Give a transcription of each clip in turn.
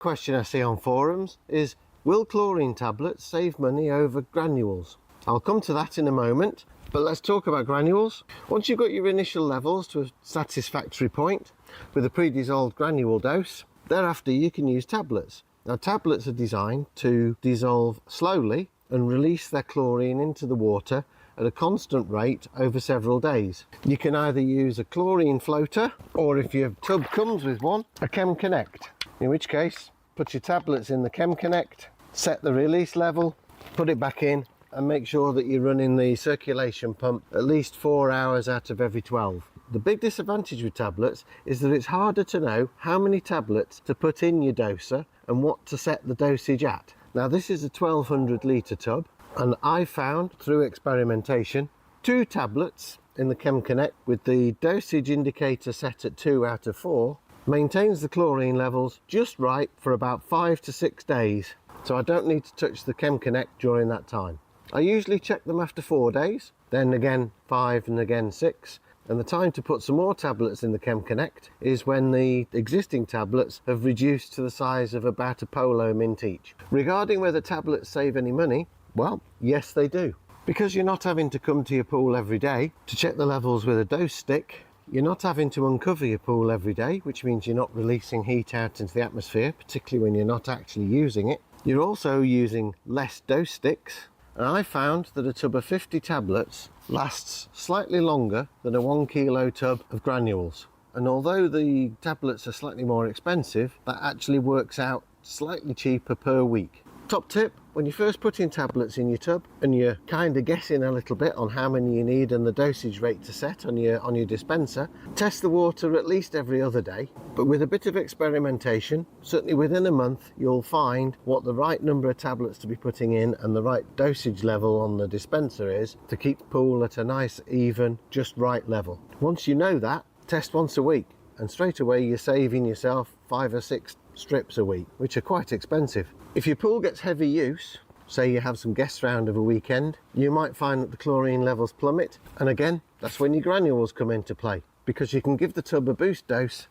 question I see on forums is, will chlorine tablets save money over granules? I'll come to that in a moment, but let's talk about granules. Once you've got your initial levels to a satisfactory point with a pre-dissolved granule dose, thereafter you can use tablets. Now, tablets are designed to dissolve slowly and release their chlorine into the water at a constant rate over several days. You can either use a chlorine floater, or if your tub comes with one, a Chem Connect. In which case, put your tablets in the Chem Connect, set the release level, put it back in, and make sure that you're running the circulation pump at least 4 hours out of every 12. The big disadvantage with tablets is that it's harder to know how many tablets to put in your doser and what to set the dosage at. Now, this is a 1200 litre tub, and I found through experimentation 2 tablets in the Chem Connect with the dosage indicator set at 2 out of 4 maintains the chlorine levels just right for about 5 to 6 days, so I don't need to touch the Chem Connect during that time. I usually check them after 4 days, then again 5 and again 6, and the time to put some more tablets in the Chem Connect is when the existing tablets have reduced to the size of about a polo mint each. Regarding whether tablets save any money, well, yes they do. Because you're not having to come to your pool every day to check the levels with a dose stick, you're not having to uncover your pool every day, which means you're not releasing heat out into the atmosphere, particularly when you're not actually using it. You're also using less dose sticks, and I found that a tub of 50 tablets lasts slightly longer than a 1 kilo tub of granules. And although the tablets are slightly more expensive, that actually works out slightly cheaper per week. Top tip, when you're first putting tablets in your tub and you're kind of guessing a little bit on how many you need and the dosage rate to set on your dispenser, test the water at least every other day. But with a bit of experimentation, certainly within a month, you'll find what the right number of tablets to be putting in and the right dosage level on the dispenser is to keep the pool at a nice, even, just right level. Once you know that, test once a week, and straight away you're saving yourself 5 or 6 strips a week, which are quite expensive. If your pool gets heavy use, say you have some guests round of a weekend, you might find that the chlorine levels plummet, and again, that's when your granules come into play, because you can give the tub a boost dose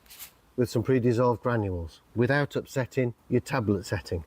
with some pre-dissolved granules without upsetting your tablet setting.